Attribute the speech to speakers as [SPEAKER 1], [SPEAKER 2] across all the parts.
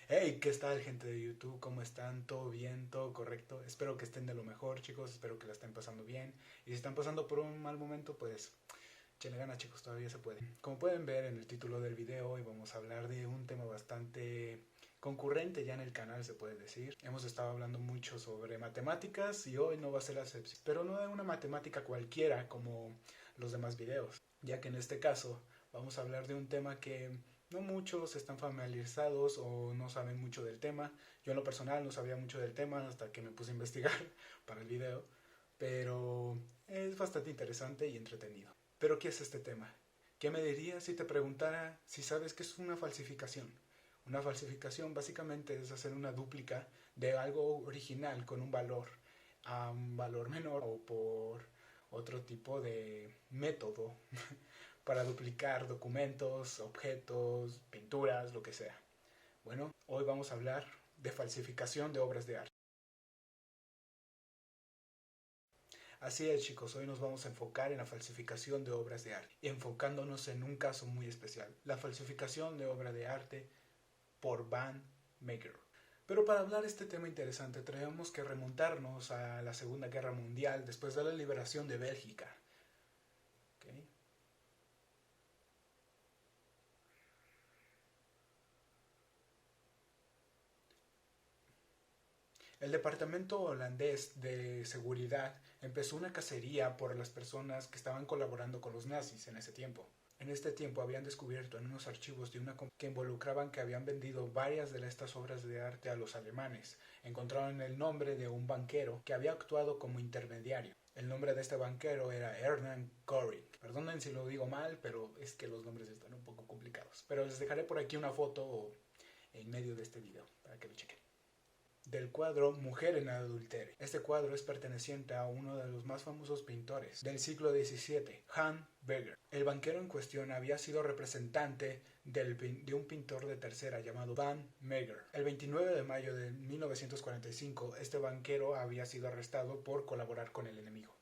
[SPEAKER 1] Hey, ¿qué tal, gente de YouTube? ¿Cómo están? ¿Todo bien? ¿Todo correcto? Espero que estén de lo mejor, chicos. Espero que la estén pasando bien. Y si están pasando por un mal momento, pues échenle ganas, chicos. Todavía se puede. Como pueden ver en el título del video, hoy vamos a hablar de un tema bastante concurrente ya en el canal, se puede decir. Hemos estado hablando mucho sobre matemáticas y hoy no va a ser la excepción. Pero no de una matemática cualquiera como los demás videos, ya que en este caso vamos a hablar de un tema que no muchos están familiarizados o no saben mucho del tema. Yo en lo personal no sabía mucho del tema hasta que me puse a investigar para el video, pero es bastante interesante y entretenido. ¿Pero qué es este tema? ¿Qué me dirías si te preguntara si sabes qué es una falsificación? Una falsificación básicamente es hacer una dúplica de algo original con un valor a un valor menor o por otro tipo de método para duplicar documentos, objetos, pinturas, lo que sea. Bueno, hoy vamos a hablar de falsificación de obras de arte. Así es, chicos, hoy nos vamos a enfocar en la falsificación de obras de arte, enfocándonos en un caso muy especial, la falsificación de obra de arte por Van Meegeren. Pero para hablar de este tema interesante tenemos que remontarnos a la Segunda Guerra Mundial después de la liberación de Bélgica. ¿Okay? El departamento holandés de seguridad empezó una cacería por las personas que estaban colaborando con los nazis en ese tiempo. En este tiempo habían descubierto en unos archivos de una que involucraban que habían vendido varias de estas obras de arte a los alemanes. Encontraron el nombre de un banquero que había actuado como intermediario. El nombre de este banquero era Hernán Göring. Perdonen si lo digo mal, pero es que los nombres están un poco complicados. Pero les dejaré por aquí una foto en medio de este video para que lo chequen. Del cuadro Mujer en adulterio. Este cuadro es perteneciente a uno de los más famosos pintores del siglo XVII, Hans Beger. El banquero en cuestión había sido representante de un pintor de tercera llamado Van Meegeren. El 29 de mayo de 1945, este banquero había sido arrestado por colaborar con el enemigo.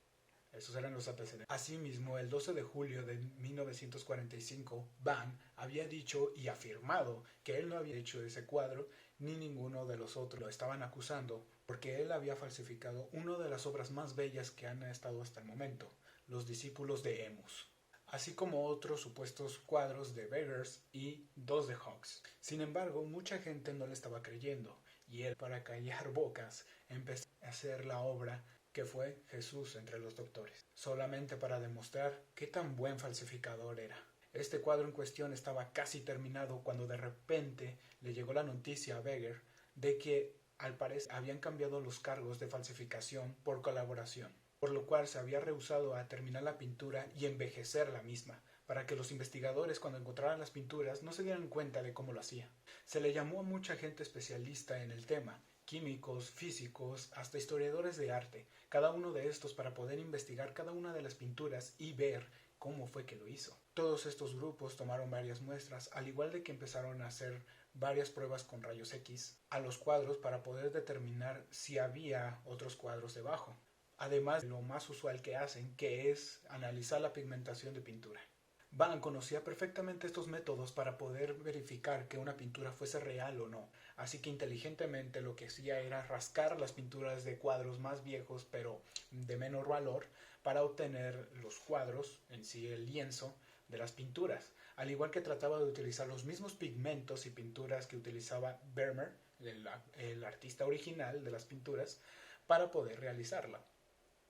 [SPEAKER 1] Esos eran los antecedentes. Asimismo, el 12 de julio de 1945, Van había dicho y afirmado que él no había hecho ese cuadro ni ninguno de los otros. Lo estaban acusando porque él había falsificado una de las obras más bellas que han estado hasta el momento, Los discípulos de Emus, así como otros supuestos cuadros de Beggars y dos de Hawks. Sin embargo, mucha gente no le estaba creyendo y él, para callar bocas, empezó a hacer la obra que fue Jesús entre los doctores, solamente para demostrar qué tan buen falsificador era. Este cuadro en cuestión estaba casi terminado cuando de repente le llegó la noticia a Beger de que al parecer habían cambiado los cargos de falsificación por colaboración, por lo cual se había rehusado a terminar la pintura y envejecer la misma, para que los investigadores cuando encontraran las pinturas no se dieran cuenta de cómo lo hacía. Se le llamó a mucha gente especialista en el tema, químicos, físicos, hasta historiadores de arte, cada uno de estos para poder investigar cada una de las pinturas y ver cómo fue que lo hizo. Todos estos grupos tomaron varias muestras, al igual de que empezaron a hacer varias pruebas con rayos X a los cuadros para poder determinar si había otros cuadros debajo. Además de lo más usual que hacen, que es analizar la pigmentación de pintura. Van conocía perfectamente estos métodos para poder verificar que una pintura fuese real o no, así que inteligentemente lo que hacía era rascar las pinturas de cuadros más viejos pero de menor valor para obtener los cuadros, en sí el lienzo, de las pinturas, al igual que trataba de utilizar los mismos pigmentos y pinturas que utilizaba Vermeer, el artista original de las pinturas, para poder realizarla.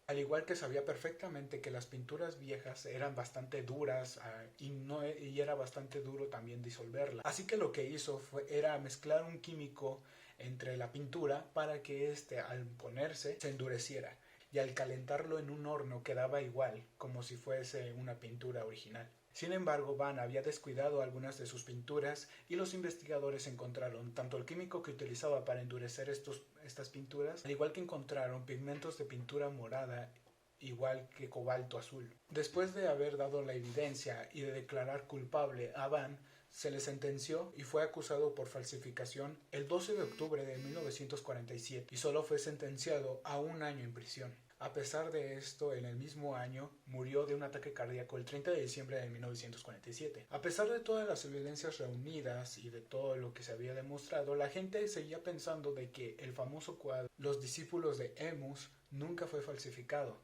[SPEAKER 1] Al igual que sabía perfectamente que las pinturas viejas eran bastante duras y era bastante duro también disolverla. Así que lo que hizo era mezclar un químico entre la pintura para que éste al ponerse se endureciera y al calentarlo en un horno quedaba igual como si fuese una pintura original. Sin embargo, Van había descuidado algunas de sus pinturas y los investigadores encontraron tanto el químico que utilizaba para endurecer estas pinturas, al igual que encontraron pigmentos de pintura morada igual que cobalto azul. Después de haber dado la evidencia y de declarar culpable a Van, Se le sentenció y fue acusado por falsificación el 12 de octubre de 1947 y solo fue sentenciado a 1 año en prisión. A pesar de esto, en el mismo año murió de un ataque cardíaco el 30 de diciembre de 1947. A pesar de todas las evidencias reunidas y de todo lo que se había demostrado, la gente seguía pensando de que el famoso cuadro Los discípulos de Emus nunca fue falsificado.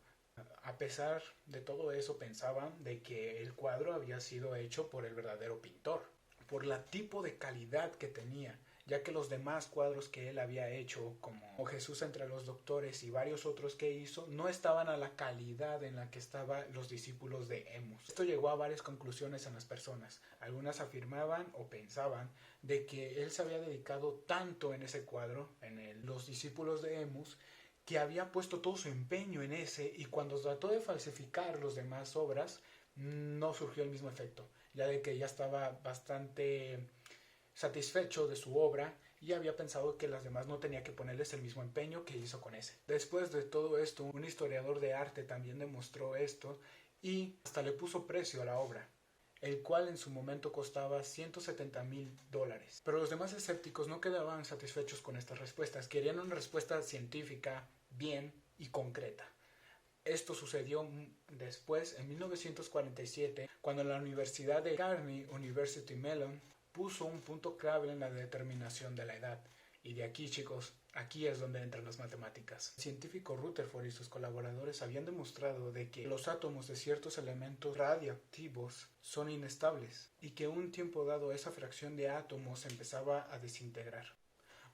[SPEAKER 1] A pesar de todo eso, pensaban de que el cuadro había sido hecho por el verdadero pintor, por el tipo de calidad que tenía, ya que los demás cuadros que él había hecho, como Jesús entre los doctores y varios otros que hizo, no estaban a la calidad en la que estaban los discípulos de Emus. Esto llegó a varias conclusiones en las personas. Algunas afirmaban o pensaban de que él se había dedicado tanto en ese cuadro, los discípulos de Emus, que había puesto todo su empeño en ese, y cuando trató de falsificar las demás obras, no surgió el mismo efecto, ya de que ya estaba bastante satisfecho de su obra y había pensado que las demás no tenía que ponerles el mismo empeño que hizo con ese. Después de todo esto, un historiador de arte también demostró esto y hasta le puso precio a la obra, el cual en su momento costaba $170,000. Pero los demás escépticos no quedaban satisfechos con estas respuestas, querían una respuesta científica, bien y concreta. Esto sucedió después, en 1947, cuando la Universidad de Carnegie University Mellon puso un punto clave en la determinación de la edad. Y de aquí, chicos, aquí es donde entran las matemáticas. El científico Rutherford y sus colaboradores habían demostrado de que los átomos de ciertos elementos radiactivos son inestables y que un tiempo dado esa fracción de átomos empezaba a desintegrar.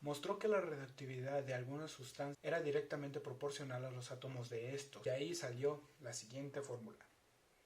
[SPEAKER 1] Mostró que la radioactividad de algunas sustancias era directamente proporcional a los átomos de estos. De ahí salió la siguiente fórmula.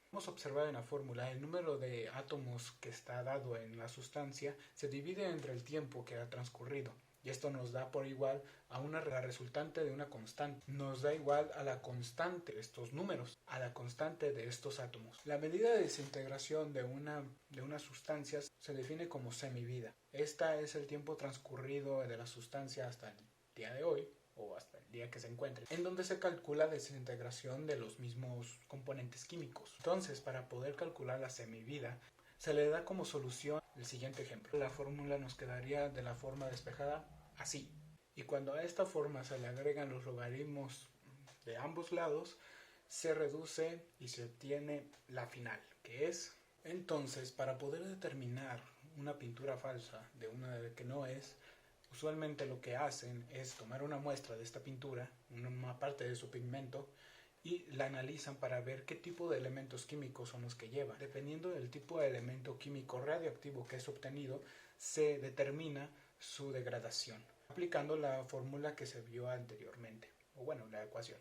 [SPEAKER 1] Podemos observar en la fórmula el número de átomos que está dado en la sustancia se divide entre el tiempo que ha transcurrido, y esto nos da por igual a la resultante de una constante. Nos da igual a la constante de estos números, a la constante de estos átomos. La medida de desintegración de una sustancia se define como semivida. Esta es el tiempo transcurrido de la sustancia hasta el día de hoy, o hasta el día que se encuentre, en donde se calcula la desintegración de los mismos componentes químicos. Entonces, para poder calcular la semivida, se le da como solución el siguiente ejemplo. La fórmula nos quedaría de la forma despejada así. Y cuando a esta forma se le agregan los logaritmos de ambos lados, se reduce y se obtiene la final, que es... Entonces, para poder determinar una pintura falsa de una que no es, usualmente lo que hacen es tomar una muestra de esta pintura, una parte de su pigmento, y la analizan para ver qué tipo de elementos químicos son los que lleva. Dependiendo del tipo de elemento químico radioactivo que es obtenido, se determina su degradación, aplicando la fórmula que se vio anteriormente, o bueno, la ecuación.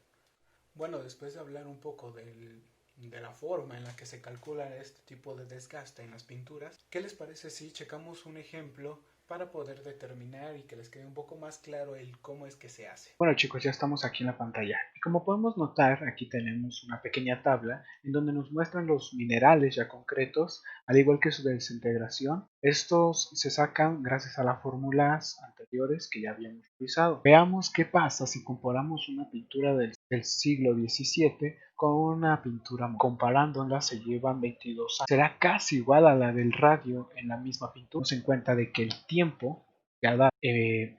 [SPEAKER 1] Bueno, después de hablar un poco de la forma en la que se calcula este tipo de desgaste en las pinturas, ¿qué les parece si checamos un ejemplo para poder determinar y que les quede un poco más claro el cómo es que se hace?
[SPEAKER 2] Bueno chicos, ya estamos aquí en la pantalla y como podemos notar, aquí tenemos una pequeña tabla en donde nos muestran los minerales ya concretos, al igual que su desintegración. Estos se sacan gracias a las fórmulas anteriores que ya habíamos utilizado. Veamos qué pasa si comparamos una pintura del siglo XVII con una pintura. Comparándolas se llevan 22 años. Será casi igual a la del radio en la misma pintura. Nos en cuenta de que el tiempo cada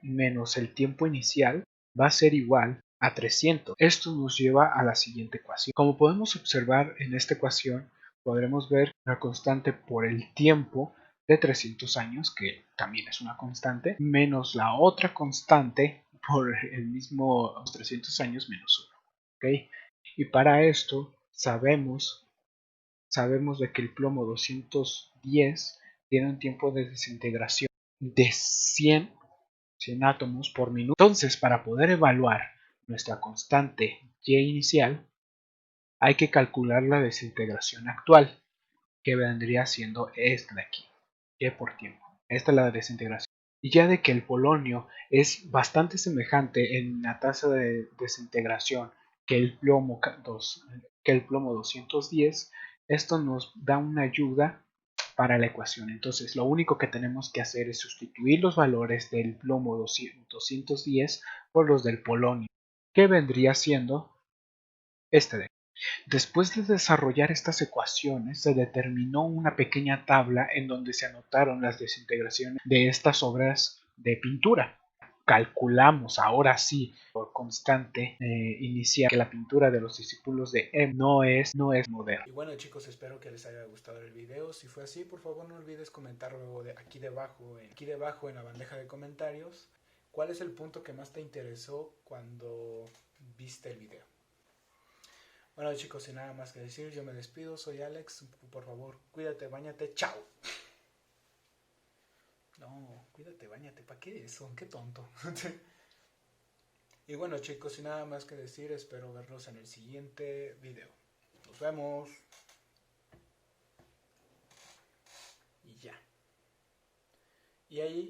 [SPEAKER 2] menos el tiempo inicial va a ser igual a 300. Esto nos lleva a la siguiente ecuación. Como podemos observar en esta ecuación, podremos ver la constante por el tiempo de 300 años, que también es una constante, menos la otra constante por el mismo 300 años menos 1. ¿Okay? Y para esto sabemos de que el plomo 210 tiene un tiempo de desintegración de 100 átomos por minuto. Entonces, para poder evaluar nuestra constante Y inicial, hay que calcular la desintegración actual, que vendría siendo esta de aquí, Y por tiempo. Esta es la desintegración. Y ya de que el polonio es bastante semejante en la tasa de desintegración que el plomo 210, esto nos da una ayuda para la ecuación. Entonces lo único que tenemos que hacer es sustituir los valores del plomo 210 por los del polonio, que vendría siendo este de aquí. Después de desarrollar estas ecuaciones, se determinó una pequeña tabla en donde se anotaron las desintegraciones de estas obras de pintura. Calculamos ahora sí por constante inicial que la pintura de los discípulos de Em no es moderna.
[SPEAKER 1] Y bueno chicos, espero que les haya gustado el video. Si fue así, por favor no olvides comentar luego aquí debajo en la bandeja de comentarios cuál es el punto que más te interesó cuando viste el video. Bueno chicos, sin nada más que decir, yo me despido, soy Alex, por favor cuídate, báñate, chao. No, cuídate, báñate, ¿para qué eso? Qué tonto. Y bueno chicos, sin nada más que decir, espero verlos en el siguiente video. Nos vemos. Y ya. Y ahí